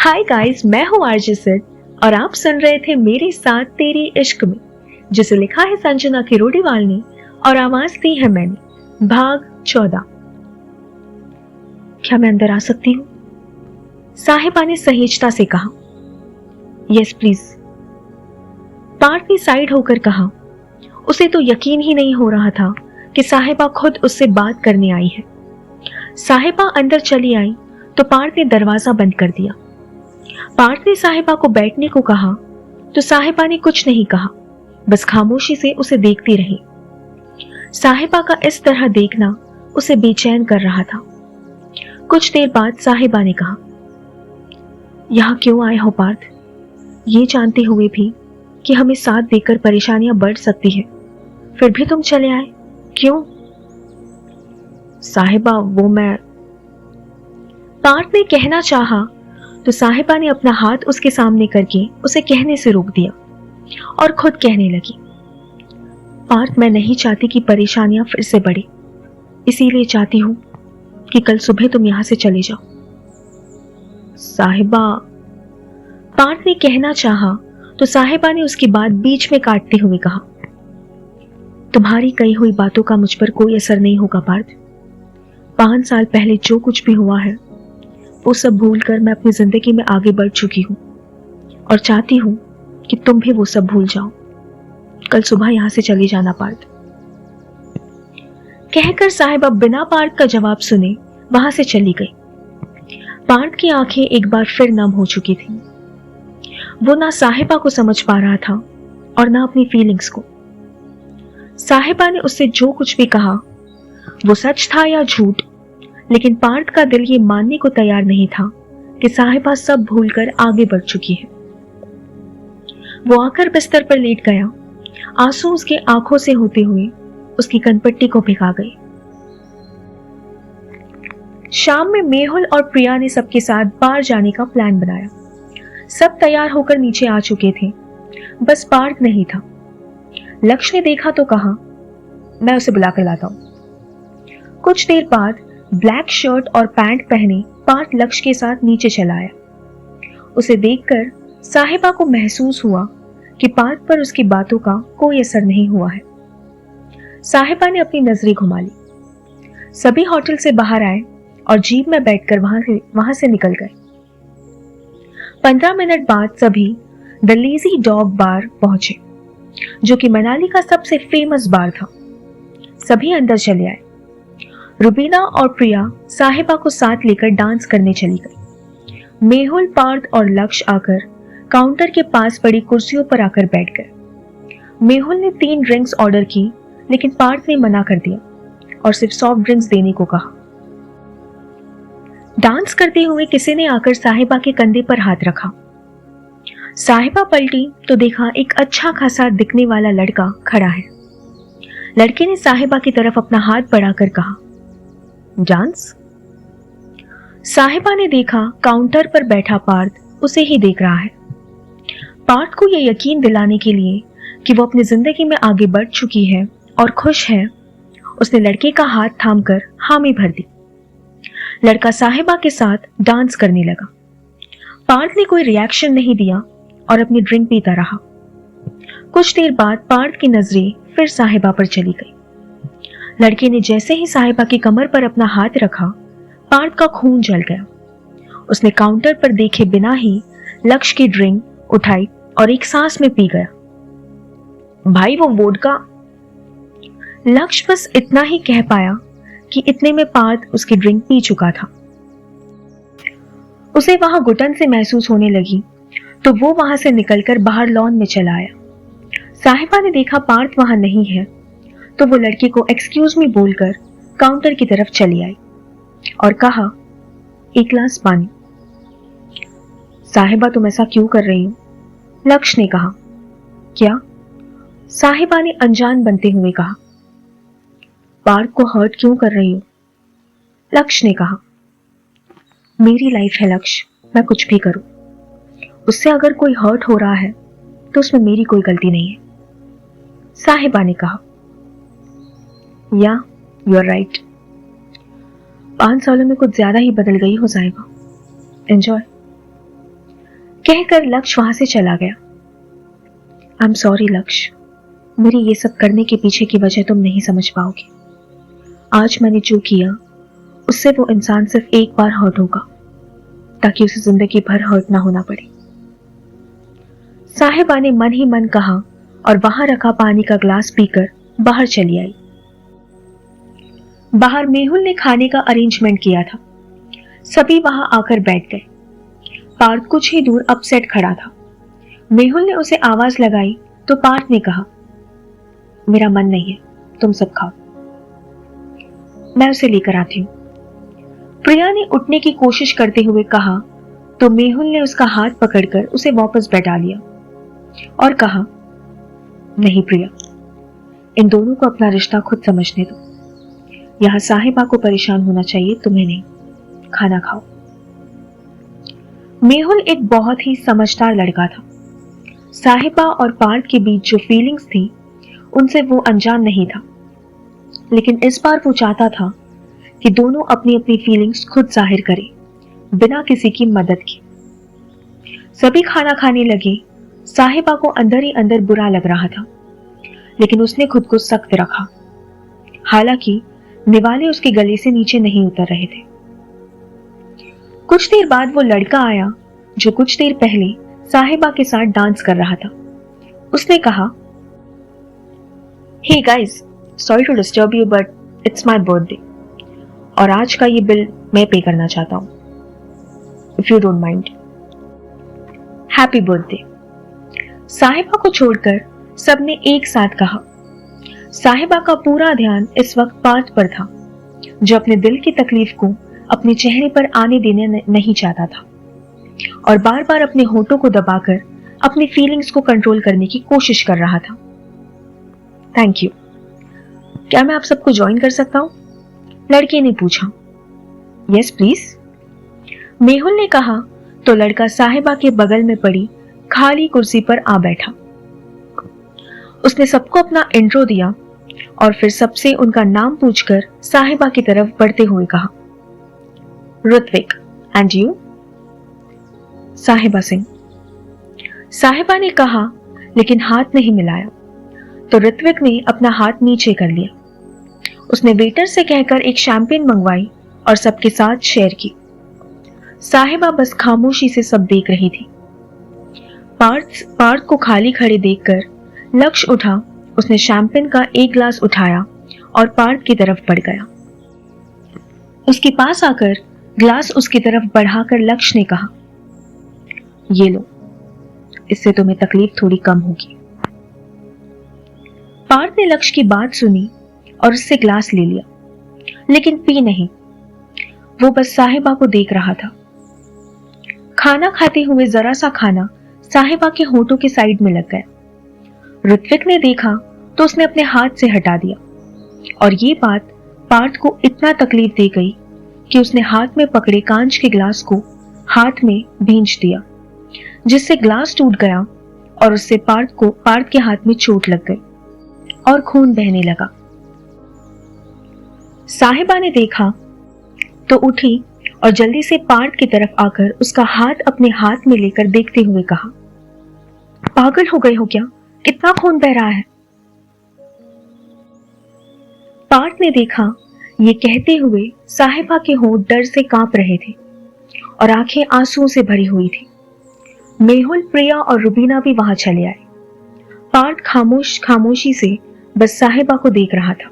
Hi guys, मैं हूँ RJ Sid और आप सुन रहे थे मेरे साथ तेरी इश्क में, जिसे लिखा है संजना किरोड़ीवाल ने और आवाज दी है मैंने। भाग 14। क्या मैं अंदर आ सकती हूँ? साहिबा ने सहेजता से कहा। यस प्लीज, पार्थ ने साइड होकर कहा। उसे तो यकीन ही नहीं हो रहा था कि साहिबा खुद उससे बात करने आई है। साहिबा अंदर चली आई तो पार्थ ने दरवाजा बंद कर दिया। पार्थ ने साहिबा को बैठने को कहा तो साहिबा ने कुछ नहीं कहा, बस खामोशी से उसे देखती रही। साहिबा का इस तरह देखना उसे बेचैन कर रहा था। कुछ देर बाद साहिबा ने कहा, यहां क्यों आए हो पार्थ? ये जानते हुए भी कि हमें साथ देकर परेशानियां बढ़ सकती है, फिर भी तुम चले आए, क्यों? साहिबा वो मैं पार्थ ने कहना चाहा तो साहिबा ने अपना हाथ उसके सामने करके उसे कहने से रोक दिया और खुद कहने लगी, पार्थ मैं नहीं चाहती कि परेशानियां फिर से बढ़े, इसीलिए चाहती हूं कि कल सुबह तुम यहां से चले जाओ। साहिबा, पार्थ ने कहना चाहा तो साहिबा ने उसकी बात बीच में काटते हुए कहा, तुम्हारी कही हुई बातों का मुझ पर कोई असर नहीं होगा पार्थ। 5 साल पहले जो कुछ भी हुआ है वो सब भूलकर मैं अपनी जिंदगी में आगे बढ़ चुकी हूं और चाहती हूं कि तुम भी वो सब भूल जाओ। कल सुबह यहां से चले जाना पार्थ। कहकर साहिबा बिना पार्थ का जवाब सुने वहां से चली गई। पार्थ की आंखें एक बार फिर नम हो चुकी थी। वो ना साहिबा को समझ पा रहा था और ना अपनी फीलिंग्स को। साहिबा ने उससे जो कुछ भी कहा वो सच था या झूठ, लेकिन पार्थ का दिल ये मानने को तैयार नहीं था कि साहिबा सब भूलकर आगे बढ़ चुकी है। वो आकर बिस्तर पर लेट गया। आंसू उसकी आंखों से होते हुए उसकी कनपट्टी को भिगा गए। शाम में मेहुल और प्रिया ने सबके साथ बाहर जाने का प्लान बनाया। सब तैयार होकर नीचे आ चुके थे, बस पार्थ नहीं था। लक्ष्य ने देखा तो कहा, मैं उसे बुलाकर लाता हूं। कुछ देर बाद ब्लैक शर्ट और पैंट पहने पार्थ लक्ष्य के साथ नीचे चला आया। उसे देखकर साहिबा को महसूस हुआ कि पार्थ पर उसकी बातों का कोई असर नहीं हुआ है। साहिबा ने अपनी नजरें घुमा ली। सभी होटल से बाहर आए और जीप में बैठकर वहां से निकल गए। 15 मिनट बाद सभी द लेजी डॉग बार पहुंचे, जो कि मनाली का सबसे फेमस बार था। सभी अंदर चले आए। रुबीना और प्रिया साहिबा को साथ लेकर डांस करने चली गई। मेहुल, पार्थ और लक्ष्य आकर काउंटर के पास पड़ी कुर्सियों पर आकर बैठ गए। मेहुल ने 3 ड्रिंक्स ऑर्डर की, लेकिन पार्थ ने मना कर दिया और सिर्फ सॉफ्ट ड्रिंक्स देने को कहा। डांस करते हुए किसी ने आकर साहिबा के कंधे पर हाथ रखा। साहिबा पलटी तो देखा एक अच्छा खासा दिखने वाला लड़का खड़ा है। लड़के ने साहिबा की तरफ अपना हाथ बढ़ाकर कहा, डांस? साहिबा ने देखा काउंटर पर बैठा पार्थ उसे ही देख रहा है। पार्थ को यह यकीन दिलाने के लिए कि वो अपनी जिंदगी में आगे बढ़ चुकी है और खुश है, उसने लड़के का हाथ थामकर हामी भर दी। लड़का साहिबा के साथ डांस करने लगा। पार्थ ने कोई रिएक्शन नहीं दिया और अपनी ड्रिंक पीता रहा। कुछ देर बाद पार्थ की नजरें फिर साहिबा पर चली गई। लड़के ने जैसे ही साहिबा की कमर पर अपना हाथ रखा, पार्थ का खून जल गया। उसने काउंटर पर देखे बिना ही लक्ष्य की ड्रिंक उठाई और एक सांस में पी गया। भाई वो वोडका। लक्ष्य बस इतना ही कह पाया कि इतने में पार्थ उसकी ड्रिंक पी चुका था। उसे वहां घुटन से महसूस होने लगी तो वो वहां से निकलकर बाहर लॉन में चला आया। साहिबा ने देखा पार्थ वहां नहीं है तो वो लड़के को एक्सक्यूज मी बोलकर काउंटर की तरफ चली आई और कहा, एक ग्लास पानी। साहिबा तुम ऐसा क्यों कर रही हो? लक्ष्य ने कहा। क्या? साहिबा ने अनजान बनते हुए कहा। पार्थ को हर्ट क्यों कर रही हो? लक्ष्य ने कहा। मेरी लाइफ है लक्ष्य, मैं कुछ भी करूं, उससे अगर कोई हर्ट हो रहा है तो उसमें मेरी कोई गलती नहीं है। साहिबा ने कहा। या यू आर राइट। 5 सालों में कुछ ज्यादा ही बदल गई हो साहिबा। एंजॉय। कहकर लक्ष्य वहां से चला गया। आई एम सॉरी लक्ष्य, मेरी ये सब करने के पीछे की वजह तुम नहीं समझ पाओगे। आज मैंने जो किया उससे वो इंसान सिर्फ एक बार हर्ट होगा, ताकि उसे जिंदगी भर हर्ट ना होना पड़े। साहिबा ने मन ही मन कहा और वहां रखा पानी का ग्लास पीकर बाहर चली आई। बाहर मेहुल ने खाने का अरेंजमेंट किया था। सभी वहां आकर बैठ गए। पार्थ कुछ ही दूर अपसेट खड़ा था। मेहुल ने उसे आवाज लगाई तो पार्थ ने कहा, मेरा मन नहीं है, तुम सब खाओ, मैं उसे लेकर आती हूं। प्रिया ने उठने की कोशिश करते हुए कहा तो मेहुल ने उसका हाथ पकड़कर उसे वापस बैठा लिया और कहा, नहीं प्रिया, इन दोनों को अपना रिश्ता खुद समझने दो। यहां साहिबा को परेशान होना चाहिए, तुम्हें नहीं। खाना खाओ। मेहुल एक बहुत ही समझदार लड़का था। साहिबा और पार्थ के बीच जो फीलिंग्स थी उनसे वो अनजान नहीं था, लेकिन इस बार वो चाहता था कि दोनों अपनी अपनी फीलिंग्स खुद जाहिर करें, बिना किसी की मदद के। सभी खाना खाने लगे। साहिबा को अंदर ही अंदर बुरा लग रहा था, लेकिन उसने खुद को सख्त रखा। हालांकि निवाले उसके गले से नीचे नहीं उतर रहे थे। कुछ देर बाद वो लड़का आया जो कुछ देर पहले साहिबा के साथ डांस कर रहा था। उसने कहा, hey guys, sorry to disturb you but it's my birthday और आज का ये बिल मैं पे करना चाहता हूं, if you don't mind. Happy birthday. साहिबा को छोड़कर सबने एक साथ कहा। साहिबा का पूरा ध्यान इस वक्त पार्थ पर था, जो अपने दिल की तकलीफ को अपने चेहरे पर आने देने नहीं चाहता था और बार बार अपने होठों को दबाकर अपनी फीलिंग्स को कंट्रोल करने की कोशिश कर रहा था। थैंक यू, क्या मैं आप सबको ज्वाइन कर सकता हूं? लड़के ने पूछा। यस प्लीज, मेहुल ने कहा तो लड़का साहिबा के बगल में पड़ी खाली कुर्सी पर आ बैठा। उसने सबको अपना इंट्रो दिया और फिर सबसे उनका नाम पूछकर साहिबा की तरफ बढ़ते हुए कहा, ऋत्विक, एंड यू? साहिबा सिंह। साहिबा ने कहा लेकिन हाथ नहीं मिलाया, तो ऋत्विक ने अपना हाथ नीचे कर लिया। उसने वेटर से कहकर एक शैंपेन मंगवाई और सबके साथ शेयर की। साहिबा बस खामोशी से सब देख रही थी। पार्थ को खाली खड़े देखकर लक्ष्य उठा। उसने शैंपेन का एक ग्लास उठाया और पार्थ की तरफ बढ़ गया। उसके पास आकर ग्लास उसकी तरफ बढ़ाकर लक्ष्य ने कहा, ये लो, इससे तुम्हें तकलीफ थोड़ी कम होगी। पार्थ ने लक्ष्य की बात सुनी और उससे ग्लास ले लिया, लेकिन पी नहीं। वो बस साहिबा को देख रहा था। खाना खाते हुए जरा सा खाना साहिबा के होठों के साइड में लग गया। ऋत्विक ने देखा तो उसने अपने हाथ से हटा दिया और ये बात पार्थ को इतना तकलीफ दे गई कि उसने हाथ में पकड़े कांच के ग्लास को हाथ में भींच दिया, जिससे ग्लास टूट गया और उससे पार्थ के हाथ में चोट लग गई और खून बहने लगा। साहिबा ने देखा तो उठी और जल्दी से पार्थ की तरफ आकर उसका हाथ अपने हाथ में लेकर देखते हुए कहा, पागल हो गए हो क्या? कितना खून बह रहा है? पार्थ ने देखा। ये कहते हुए साहिबा के होंठ डर से कांप रहे थे और आंखें आंसुओं से भरी हुई थी। मेहुल, प्रिया और रुबीना भी वहां चले आए। पार्थ खामोशी से बस साहिबा को देख रहा था।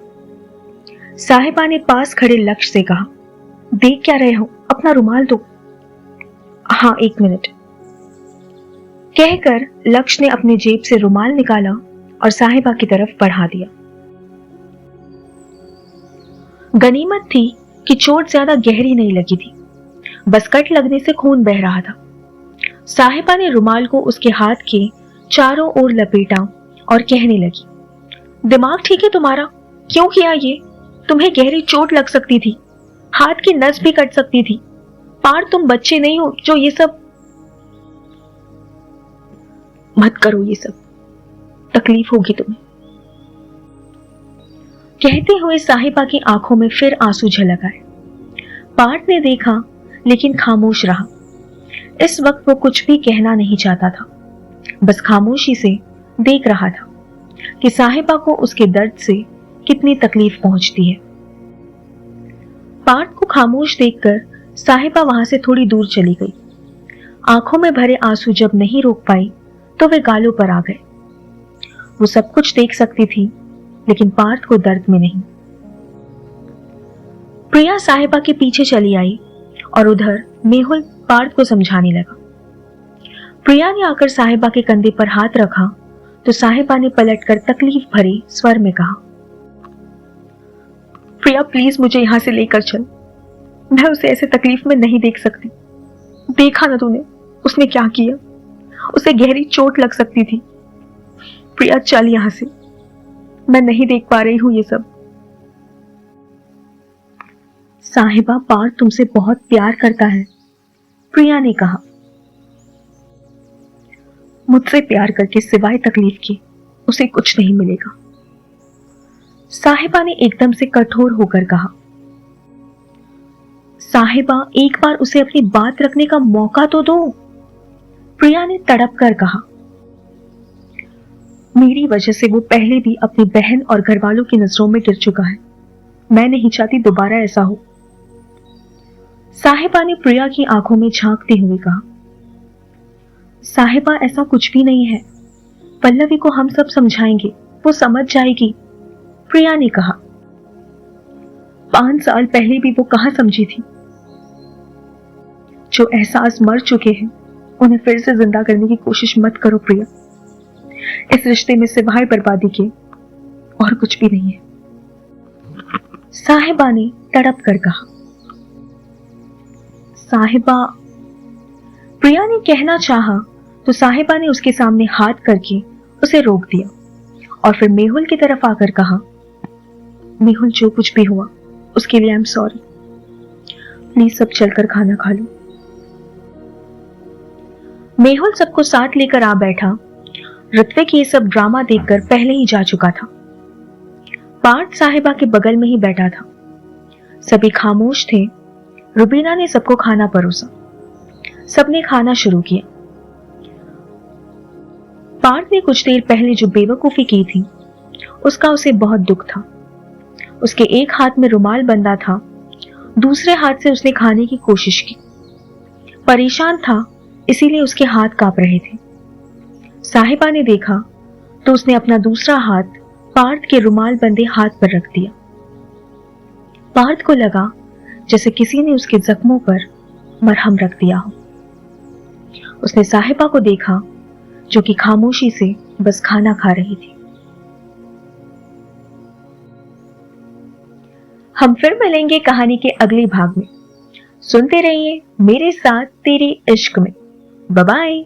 साहिबा ने पास खड़े लक्ष्य से कहा, देख क्या रहे हो? अपना रुमाल दो। हाँ, एक मिनट, कहकर लक्ष्य ने अपनी जेब से रुमाल निकाला और साहिबा की तरफ बढ़ा दिया। गनीमत थी कि चोट ज्यादा गहरी नहीं लगी थी, बस कट लगने से खून बह रहा था। साहिबा ने रुमाल को उसके हाथ के चारों ओर लपेटा और कहने लगी, दिमाग ठीक है तुम्हारा? क्यों किया ये? तुम्हें गहरी चोट लग सकती थी, हाथ की नस भी कट सकती थी। पार्थ, तुम बच्चे नहीं हो जो ये सब। मत करो ये सब, तकलीफ होगी तुम्हें। कहते हुए साहिबा की आंखों में फिर आंसू झलक आए। पार्थ ने देखा लेकिन खामोश रहा। इस वक्त वो कुछ भी कहना नहीं चाहता था, बस खामोशी से देख रहा था कि साहिबा को उसके दर्द से कितनी तकलीफ पहुंचती है। पार्थ को खामोश देखकर साहिबा वहां से थोड़ी दूर चली गई। आंखों में भरे आंसू जब नहीं रोक पाई तो वे गालों पर आ गए। वो सब कुछ देख सकती थी, लेकिन पार्थ को दर्द में नहीं। प्रिया साहिबा के पीछे चली आई और उधर मेहुल पार्थ को समझाने लगा। प्रिया ने आकर साहिबा के कंधे पर हाथ रखा तो साहिबा ने पलटकर तकलीफ भरे स्वर में कहा, प्रिया प्लीज मुझे यहां से लेकर चल, मैं उसे ऐसे तकलीफ में नहीं देख सकती। देखा ना तूने उसने क्या किया, उसे गहरी चोट लग सकती थी। प्रिया चल यहां से, मैं नहीं देख पा रही हूं ये सब। साहिबा पार्थ तुमसे बहुत प्यार करता है, प्रिया ने कहा। मुझसे प्यार करके सिवाय तकलीफ के उसे कुछ नहीं मिलेगा, साहिबा ने एकदम से कठोर होकर कहा। साहिबा एक बार उसे अपनी बात रखने का मौका तो दो, प्रिया ने तड़प कर कहा। मेरी वजह से वो पहले भी अपनी बहन और घर वालों की नजरों में गिर चुका है, मैं नहीं चाहती दोबारा ऐसा हो, साहिबा ने प्रिया की आंखों में झांकते हुए कहा। साहिबा ऐसा कुछ भी नहीं है, पल्लवी को हम सब समझाएंगे, वो समझ जाएगी, प्रिया ने कहा। 5 साल पहले भी वो कहां समझी थी। जो एहसास मर चुके हैं उन्हें फिर से जिंदा करने की कोशिश मत करो प्रिया, इस रिश्ते में सिवाय बर्बादी के और कुछ भी नहीं है, साहिबा ने तड़प कर कहा। साहिबा, प्रिया ने कहना चाहा तो साहिबा ने उसके सामने हाथ करके उसे रोक दिया और फिर मेहुल की तरफ आकर कहा, मेहुल जो कुछ भी हुआ उसके लिए आई एम सॉरी, प्लीज सब चलकर खाना खा लो। मेहुल सबको साथ लेकर आ बैठा। ऋत्विक ये सब ड्रामा देखकर पहले ही जा चुका था। पार्थ साहिबा के बगल में ही बैठा था। सभी खामोश थे। रुबीना ने सबको खाना परोसा। सबने खाना शुरू किया। पार्थ ने कुछ देर पहले जो बेवकूफी की थी उसका उसे बहुत दुख था। उसके एक हाथ में रुमाल बंधा था, दूसरे हाथ से उसने खाने की कोशिश की। परेशान था, इसीलिए उसके हाथ कांप रहे थे। साहिबा ने देखा तो उसने अपना दूसरा हाथ पार्थ के रुमाल बंधे हाथ पर रख दिया। पार्थ को लगा जैसे किसी ने उसके जख्मों पर मरहम रख दिया हो। उसने साहिबा को देखा जो कि खामोशी से बस खाना खा रही थी। हम फिर मिलेंगे कहानी के अगले भाग में। सुनते रहिए मेरे साथ तेरे इश्क में। Bye bye.